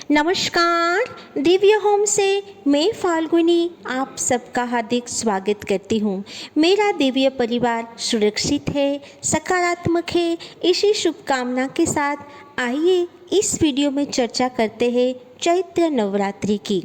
नमस्कार। दिव्य होम से मैं फाल्गुनी आप सबका हार्दिक स्वागत करती हूँ। मेरा दिव्य परिवार सुरक्षित है, सकारात्मक है, इसी शुभकामना के साथ आइए इस वीडियो में चर्चा करते हैं चैत्र नवरात्रि की।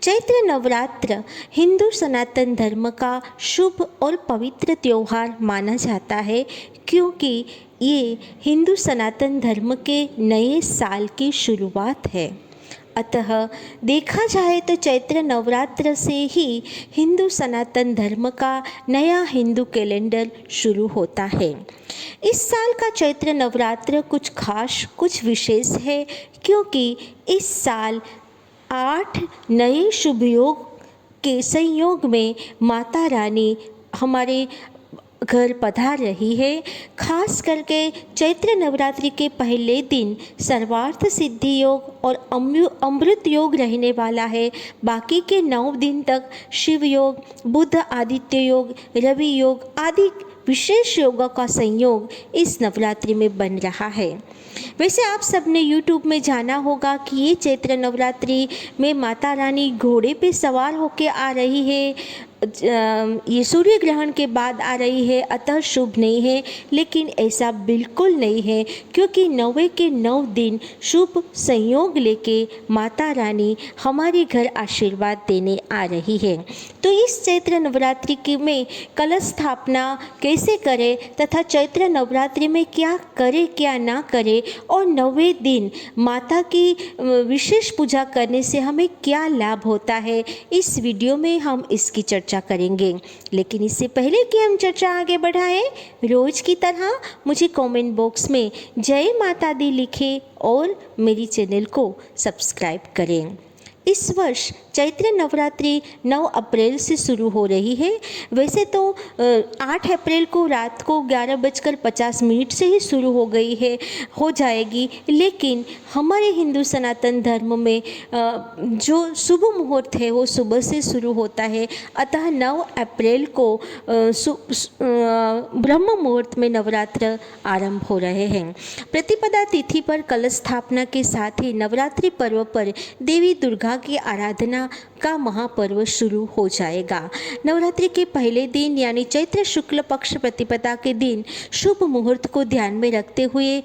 चैत्र नवरात्र हिंदू सनातन धर्म का शुभ और पवित्र त्यौहार माना जाता है, क्योंकि ये हिंदू सनातन धर्म के नए साल की शुरुआत है। अतः देखा जाए तो चैत्र नवरात्र से ही हिंदू सनातन धर्म का नया हिंदू कैलेंडर शुरू होता है। इस साल का चैत्र नवरात्र कुछ खास, कुछ विशेष है, क्योंकि इस साल 8 नए शुभ योग के संयोग में माता रानी हमारे घर पधार रही है। खास करके चैत्र नवरात्रि के पहले दिन सर्वार्थ सिद्धि योग और अमृत योग रहने वाला है। बाकी के 9 दिन तक शिव योग, बुध आदित्य योग, रवि योग आदि विशेष योगों का संयोग इस नवरात्रि में बन रहा है। वैसे आप सबने YouTube में जाना होगा कि ये चैत्र नवरात्रि में माता रानी घोड़े पे सवार होकर आ रही है। ये सूर्य ग्रहण के बाद आ रही है, अतः शुभ नहीं है। लेकिन ऐसा बिल्कुल नहीं है, क्योंकि 9 के 9 दिन शुभ संयोग लेके माता रानी हमारे घर आशीर्वाद देने आ रही है। तो इस चैत्र नवरात्रि के में कलश स्थापना कैसे करें तथा चैत्र नवरात्रि में क्या करें क्या ना करें और 9वें दिन माता की विशेष पूजा करने से हमें क्या लाभ होता है, इस वीडियो में हम इसकी चर्चा करेंगे। लेकिन इससे पहले कि हम चर्चा आगे बढ़ाएं, रोज की तरह मुझे कमेंट बॉक्स में जय माता दी लिखें और मेरी चैनल को सब्सक्राइब करें। इस वर्ष चैत्र नवरात्रि 9 अप्रैल से शुरू हो रही है। वैसे तो 8 अप्रैल को रात को 11:50 से ही शुरू हो जाएगी, लेकिन हमारे हिंदू सनातन धर्म में जो शुभ मुहूर्त है वो सुबह से शुरू होता है। अतः 9 अप्रैल को ब्रह्म मुहूर्त में नवरात्र आरंभ हो रहे हैं। प्रतिपदा तिथि पर कलश स्थापना के साथ ही नवरात्रि पर्व पर देवी दुर्गा की आराधना का महापर्व शुरू हो जाएगा। नवरात्रि के पहले दिन यानी चैत्र शुक्ल पक्ष प्रतिपदा के दिन शुभ मुहूर्त को ध्यान में रखते हुए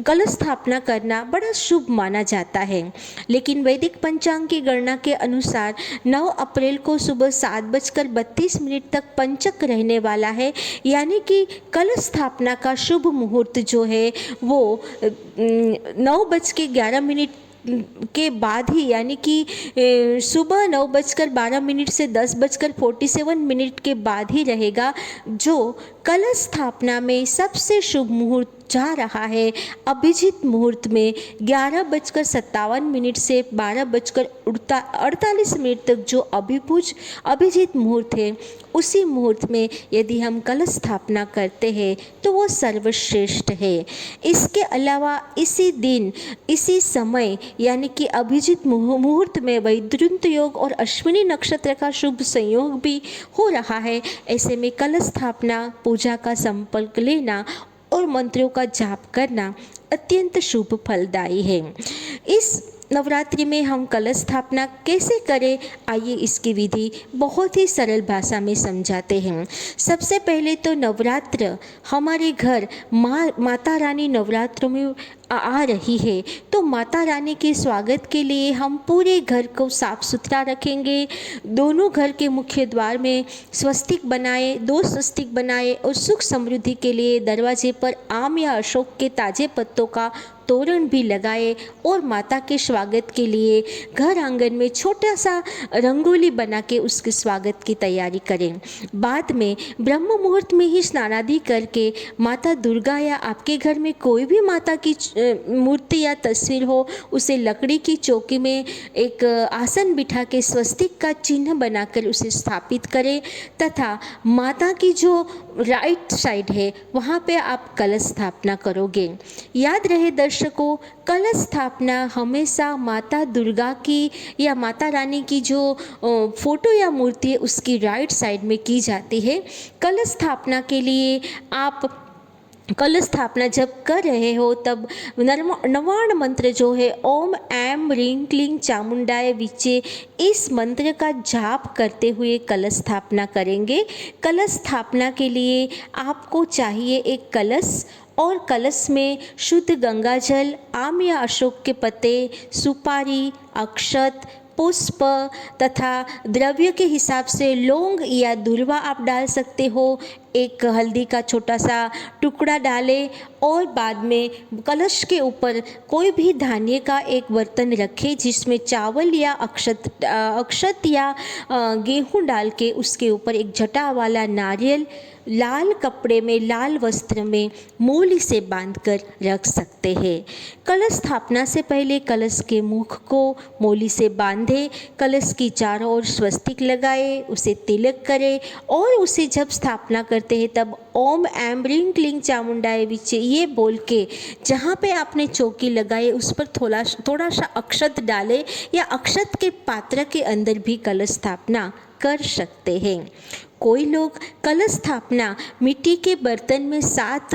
कलश स्थापना करना बड़ा शुभ माना जाता है। लेकिन वैदिक पंचांग की गणना के अनुसार 9 अप्रैल को सुबह 7:32 तक पंचक रहने वाला है, यानी कि कलश स्थापना का शुभ मुहूर्त जो है वो 9:11 के बाद ही, यानी कि सुबह 9:12 से 10:47 के बाद ही रहेगा, जो कलश स्थापना में सबसे शुभ मुहूर्त जा रहा है। अभिजीत मुहूर्त में 11:57 से 12:48 तक जो अभिजीत मुहूर्त है, उसी मुहूर्त में यदि हम कलश स्थापना करते हैं तो वो सर्वश्रेष्ठ है। इसके अलावा इसी दिन इसी समय यानी कि अभिजीत मुहूर्त में वैद्युत योग और अश्विनी नक्षत्र का शुभ संयोग भी हो रहा है। ऐसे में कलश स्थापना, पूजा का संकल्प लेना और मंत्रों का जाप करना अत्यंत शुभ फलदायी है। इस नवरात्रि में हम कलश स्थापना कैसे करें, आइए इसकी विधि बहुत ही सरल भाषा में समझाते हैं। सबसे पहले तो नवरात्र हमारे घर माता रानी नवरात्र में आ रही है, तो माता रानी के स्वागत के लिए हम पूरे घर को साफ सुथरा रखेंगे। दोनों घर के मुख्य द्वार में स्वस्तिक बनाए, 2 स्वस्तिक बनाए और सुख समृद्धि के लिए दरवाजे पर आम या अशोक के ताजे पत्तों का तोरण भी लगाए और माता के स्वागत के लिए घर आंगन में छोटा सा रंगोली बना के उसके स्वागत की तैयारी करें। बाद में ब्रह्म मुहूर्त में ही स्नानादि करके माता दुर्गा या आपके घर में कोई भी माता की मूर्ति या तस्वीर हो, उसे लकड़ी की चौकी में एक आसन बिठा के स्वस्तिक का चिन्ह बनाकर उसे स्थापित करें तथा माता की जो राइट साइड है वहाँ पे आप कलश स्थापना करोगे। याद रहे दर्शकों, कलश स्थापना हमेशा माता दुर्गा की या माता रानी की जो फोटो या मूर्ति है उसकी राइट साइड में की जाती है। कलश स्थापना के लिए आप कलश स्थापना जब कर रहे हो तब नवाण मंत्र जो है ओम ऐम ह्रीं क्लीं चामुंडाय विचे, इस मंत्र का जाप करते हुए कलश स्थापना करेंगे। कलश स्थापना के लिए आपको चाहिए एक कलश और कलश में शुद्ध गंगाजल, आम या अशोक के पत्ते, सुपारी, अक्षत, पुष्प तथा द्रव्य के हिसाब से लौंग या दूर्वा आप डाल सकते हो। एक हल्दी का छोटा सा टुकड़ा डालें और बाद में कलश के ऊपर कोई भी धान्य का एक बर्तन रखें जिसमें चावल या अक्षत या गेहूं डाल के उसके ऊपर एक जटा वाला नारियल लाल कपड़े में, लाल वस्त्र में मूली से बांधकर रख सकते हैं। कलश स्थापना से पहले कलश के मुख को मूली से बांधे, कलश की चारों ओर स्वस्तिक लगाए, उसे तिलक करें और उसे जब स्थापना करते हैं तब ओम ऐम ह्रीं क्लीं चामुंडाय विचे ये बोल के जहाँ पे आपने चौकी लगाई उस पर थोड़ा सा अक्षत डालें या अक्षत के पात्र के अंदर भी कलश स्थापना कर सकते हैं। कोई लोग कलश स्थापना मिट्टी के बर्तन में 7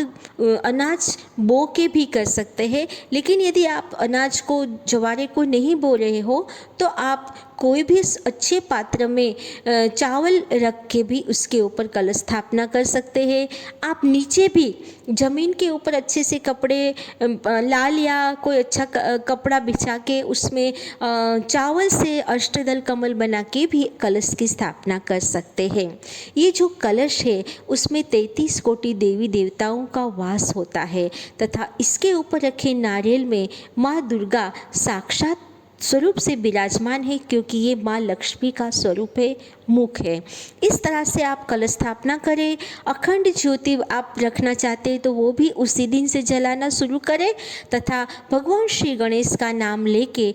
अनाज बो के भी कर सकते हैं, लेकिन यदि आप अनाज को, जवारे को नहीं बो रहे हो तो आप कोई भी अच्छे पात्र में चावल रख के भी उसके ऊपर कलश स्थापना कर सकते हैं। आप नीचे भी ज़मीन के ऊपर अच्छे से कपड़े लाल या कोई अच्छा कपड़ा बिछा के उसमें चावल से अष्टदल कमल बना के भी कलश की स्थापना कर सकते हैं। ये जो कलश है उसमें 33 कोटि देवी देवताओं का वास होता है तथा इसके ऊपर रखे नारियल में माँ दुर्गा साक्षात स्वरूप से विराजमान है, क्योंकि ये माँ लक्ष्मी का स्वरूप है, मुख है। इस तरह से आप कलश स्थापना करें। अखंड ज्योति आप रखना चाहते हैं तो वो भी उसी दिन से जलाना शुरू करें तथा भगवान श्री गणेश का नाम लेके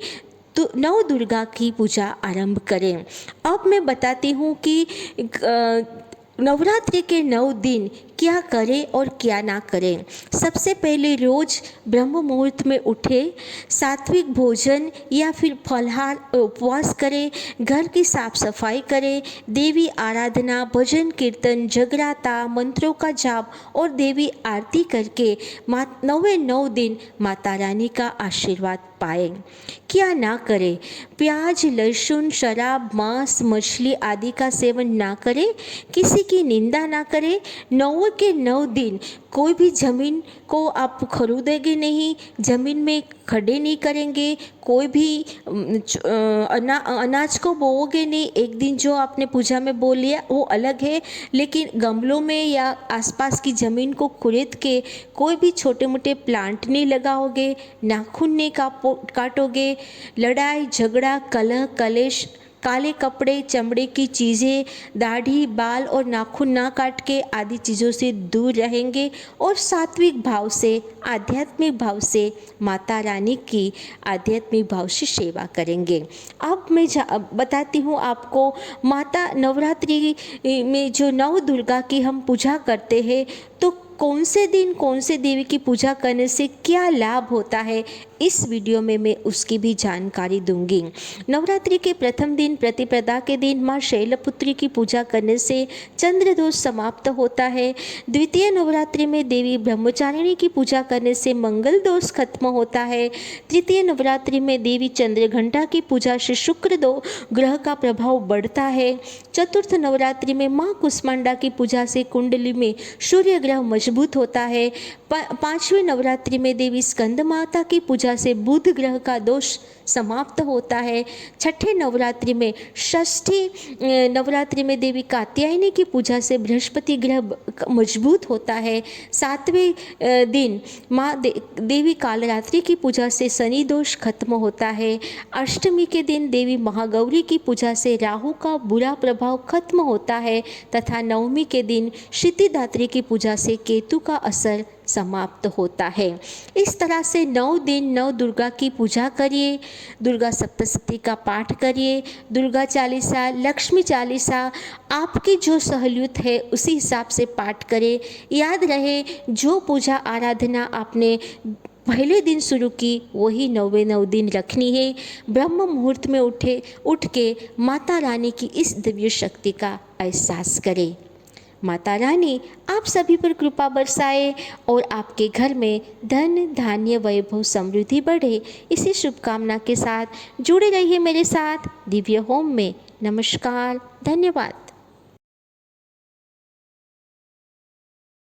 तो नव दुर्गा की पूजा आरंभ करें। अब मैं बताती हूँ कि नवरात्रि के 9 दिन क्या करें और क्या ना करें। सबसे पहले रोज ब्रह्म मुहूर्त में उठे, सात्विक भोजन या फिर फलहार उपवास करें, घर की साफ सफाई करें, देवी आराधना, भजन कीर्तन, जगराता, मंत्रों का जाप और देवी आरती करके 9 दिन माता रानी का आशीर्वाद पाएं। क्या ना करें, प्याज, लहसुन, शराब, मांस, मछली आदि का सेवन ना करें, किसी की निंदा ना करें। 9 के 9 दिन कोई भी ज़मीन को आप खरीदेंगे नहीं, ज़मीन में खड्डे नहीं करेंगे, कोई भी अनाज को बोओगे नहीं। एक दिन जो आपने पूजा में बो लिया वो अलग है, लेकिन गमलों में या आसपास की ज़मीन को खुरेद के कोई भी छोटे मोटे प्लांट नहीं लगाओगे, नाखून नहीं काटोगे। लड़ाई झगड़ा, कलह कलेश, काले कपड़े, चमड़े की चीज़ें, दाढ़ी, बाल और नाखून ना काट के आदि चीज़ों से दूर रहेंगे और सात्विक भाव से, आध्यात्मिक भाव से माता रानी की आध्यात्मिक भाव से सेवा करेंगे। अब मैं बताती हूँ आपको, माता नवरात्रि में जो नव दुर्गा की हम पूजा करते हैं तो कौन से दिन कौन से देवी की पूजा करने से क्या लाभ होता है, इस वीडियो में मैं उसकी भी जानकारी दूंगी। नवरात्रि के प्रथम दिन प्रतिपदा के दिन माँ शैलपुत्री की पूजा करने से चंद्र दोष समाप्त होता है। द्वितीय नवरात्रि में देवी ब्रह्मचारिणी की पूजा करने से मंगल दोष खत्म होता है। तृतीय नवरात्रि में देवी चंद्रघंटा की पूजा से शुक्र ग्रह का प्रभाव बढ़ता है। चतुर्थ नवरात्रि में माँ कुष्मांडा की पूजा से कुंडली में सूर्य ग्रह मजबूत होता है। 5वें नवरात्रि में देवी स्कंद माता की पूजा से बुध ग्रह का दोष समाप्त होता है। छठे नवरात्रि में, षष्ठी नवरात्रि में देवी कात्यायनी की पूजा से बृहस्पति ग्रह मजबूत होता है। 7वें दिन माँ देवी कालरात्रि की पूजा से शनि दोष खत्म होता है। अष्टमी के दिन देवी महागौरी की पूजा से राहु का बुरा प्रभाव खत्म होता है तथा नवमी के दिन सिद्धिदात्री की पूजा से केतु का असर समाप्त होता है। इस तरह से 9 दिन 9 दुर्गा की पूजा करिए, दुर्गा सप्तशती का पाठ करिए, दुर्गा चालीसा, लक्ष्मी चालीसा, आपकी जो सहूलियत है उसी हिसाब से पाठ करें। याद रहे, जो पूजा आराधना आपने पहले दिन शुरू की वही 9 दिन रखनी है। ब्रह्म मुहूर्त में उठ के माता रानी की इस दिव्य शक्ति का एहसास करें। माता रानी आप सभी पर कृपा बरसाए और आपके घर में धन धान्य वैभव समृद्धि बढ़े। इसी शुभकामना के साथ जुड़े रहिए मेरे साथ दिव्य होम में। नमस्कार, धन्यवाद।